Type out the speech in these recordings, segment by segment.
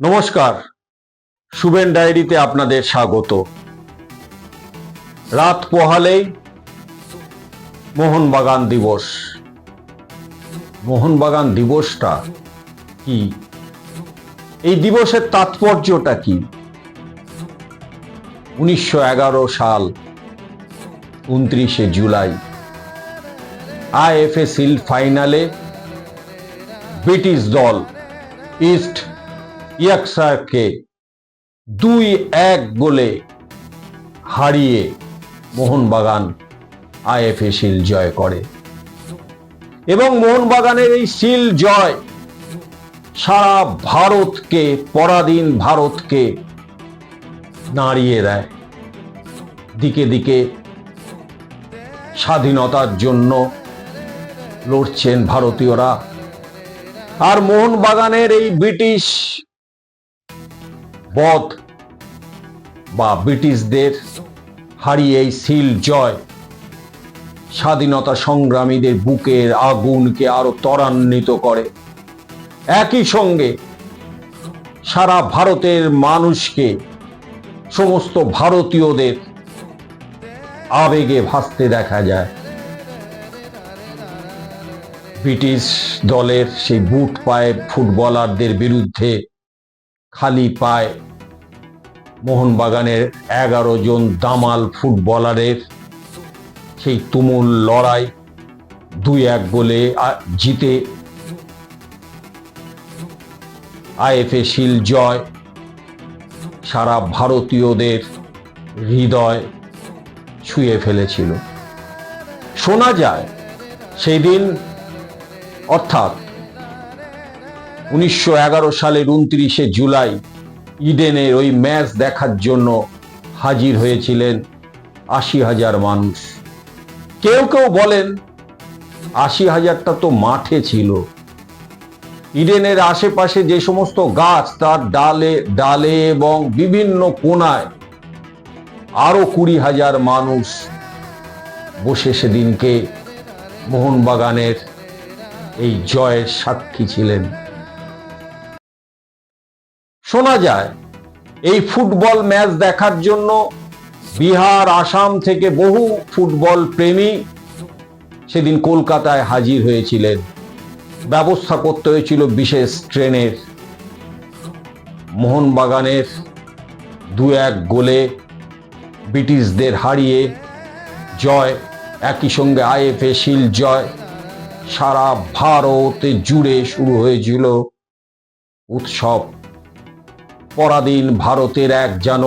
নমস্কার, শুভেন ডায়েরিতে আপনাদের স্বাগত। রাত পোহালেই মোহনবাগান দিবস। মোহনবাগান দিবসটা কি? এই দিবসের তাৎপর্যটা কি? 1911 সাল 29শে জুলাই আইএফএ শিল্ড ফাইনালে ব্রিটিশ দল ইস্ট ইয়র্কশায়ারকে 2-1 গোলে হারিয়ে মোহনবাগান আইএফএ শিল্ড জয় করে এবং মোহনবাগানের এই শিল্ড জয় সারা ভারতকে, পরাধীন ভারতকে নাড়িয়ে দেয়। দিকে দিকে স্বাধীনতার জন্য লড়ছেন ভারতীয়রা, আর মোহনবাগানের এই ব্রিটিশ বধ বা ব্রিটিশদের হারিয়ে এই শিল্ড জয় স্বাধীনতা সংগ্রামীদের বুকের আগুনকে আরো ত্বরান্বিত করে। একই সঙ্গে সারা ভারতের মানুষকে, সমস্ত ভারতীয়দের আবেগে ভাসতে দেখা যায়। ব্রিটিশ দলের সেই বুট পায়ে ফুটবলারদের বিরুদ্ধে খালি পায়ে মোহনবাগানের 11 জন দামাল ফুটবলারের সেই তুমুল লড়াই 2-1 গোলে জিতে আইএফএ শিল্ড জয় সারা ভারতীয়দের হৃদয় ছুঁয়ে ফেলেছিল। শোনা যায় সেই দিন অর্থাৎ 1911 সালের 29শে জুলাই ইডেনের ওই ম্যাচ দেখার জন্য হাজির হয়েছিলেন 80,000 মানুষ। কেউ কেউ বলেন 80,000টা তো মাঠে ছিল। ইডেনের আশেপাশে যে সমস্ত গাছ, তার ডালে ডালে এবং বিভিন্ন কোণায় আরো 20,000 মানুষ বসে সেদিনকে মোহনবাগানের এই জয়ের সাক্ষী ছিলেন। শোনা যায় এই ফুটবল ম্যাচ দেখার জন্য বিহার, আসাম থেকে বহু ফুটবল প্রেমী সেদিন কলকাতায় হাজির হয়েছিলেন। ব্যবস্থা করতে হয়েছিল বিশেষ ট্রেনের। মোহনবাগানের 2-1 গোলে ব্রিটিশদের হারিয়ে জয়, একই সঙ্গে আইএফএ শিল্ড জয়, সারা ভারতে জুড়ে শুরু হয়েছিল উৎসব। পরাধীন ভারতের এক যেন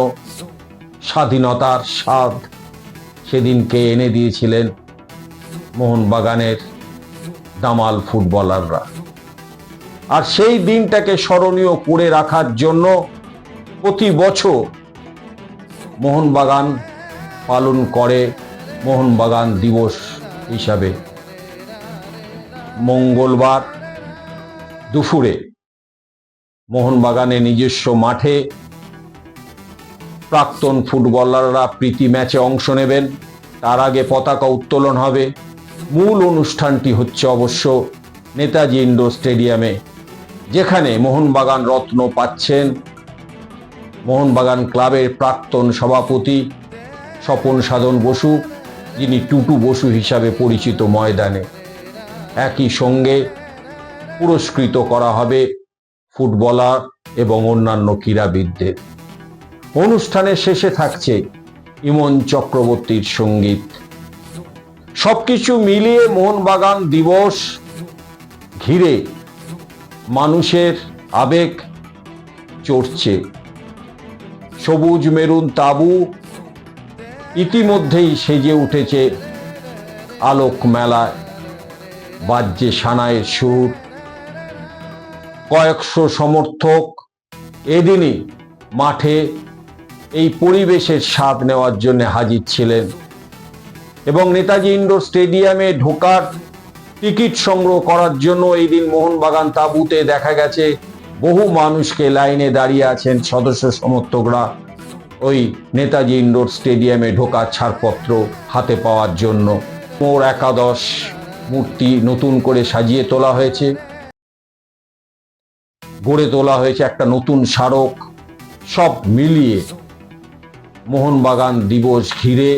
স্বাধীনতার স্বাদ সেদিনকে এনে দিয়েছিলেন মোহনবাগানের দামাল ফুটবলাররা। আর সেই দিনটাকে স্মরণীয় করে রাখার জন্য প্রতি বছর মোহনবাগান পালন করে মোহনবাগান দিবস হিসাবে। মঙ্গলবার দুপুরে মোহনবাগানের নিজস্ব মাঠে প্রাক্তন ফুটবলাররা প্রীতি ম্যাচে অংশ নেবেন। তার আগে পতাকা উত্তোলন হবে। মূল অনুষ্ঠানটি হচ্ছে অবশ্য নেতাজি ইন্ডোর স্টেডিয়ামে, যেখানে মোহনবাগান রত্ন পাচ্ছেন মোহনবাগান ক্লাবের প্রাক্তন সভাপতি স্বপন সাধন বসু, যিনি টুটু বসু হিসাবে পরিচিত ময়দানে। একই সঙ্গে পুরস্কৃত করা হবে ফুটবলার এবং অন্যান্য ক্রীড়াবিদদের। অনুষ্ঠানের শেষে থাকছে ইমন চক্রবর্তীর সঙ্গীত। সবকিছু মিলিয়ে মোহনবাগান দিবস ঘিরে মানুষের আবেগ চড়ছে। সবুজ মেরুন তাঁবু ইতিমধ্যেই সেজে উঠেছে আলোক মেলায়, বাজছে সানাইয়ের সুর। কয়েকশো সমর্থক এদিনই মাঠে এই পরিবেশের স্বাদ নেওয়ার জন্য হাজির ছিলেন এবং নেতাজি ইন্ডোর স্টেডিয়ামে ঢোকার টিকিট সংগ্রহ করার জন্য এই দিন মোহনবাগান তাঁবুতে দেখা গেছে বহু মানুষকে লাইনে দাঁড়িয়ে আছেন সদস্য সমর্থকরা ওই নেতাজি ইন্ডোর স্টেডিয়ামে ঢোকার ছাড়পত্র হাতে পাওয়ার জন্য। মোর একাদশ মূর্তি নতুন করে সাজিয়ে তোলা হয়েছে। গড়ে তোলা হয়েছে একটা নতুন স্মারক। সব মিলিয়ে মোহনবাগান দিবস ঘিরে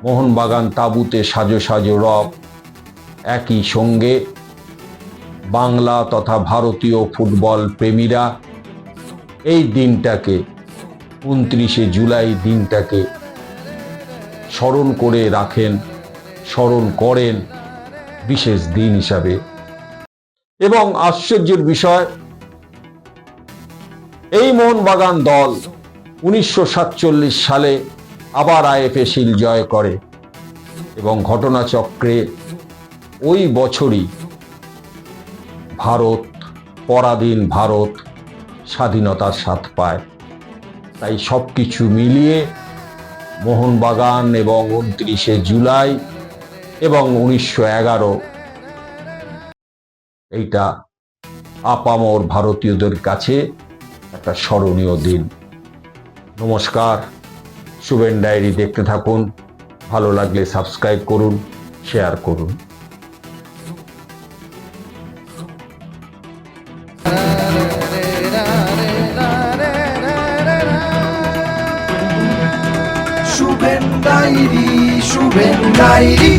মোহনবাগান তাঁবুতে সাজো সাজো রব, একই সঙ্গে বাংলা তথা ভারতীয় ফুটবল প্রেমীরা এই দিনটাকে 29শে জুলাই দিনটাকে স্মরণ করে রাখেন, স্মরণ করেন বিশেষ দিন হিসাবে। এবং আশ্চর্যের বিষয়, এই মোহনবাগান দল 1947 সালে আবার আইএফএ শিল্ড জয় করে এবং ঘটনাচক্রে ওই বছরই ভারত, পরাধীন ভারত স্বাধীনতার স্বাদ পায়। তাই সবকিছু মিলিয়ে মোহনবাগান এবং 29শে জুলাই এবং 1911 এইটা আপামর ভারতীয়দের কাছে একটা স্মরণীয় দিন। নমস্কার, শুভেন ডায়েরি দেখতে থাকুন। ভালো লাগলে সাবস্ক্রাইব করুন, শেয়ার করুন। Shubhen diary, Shubhen diary.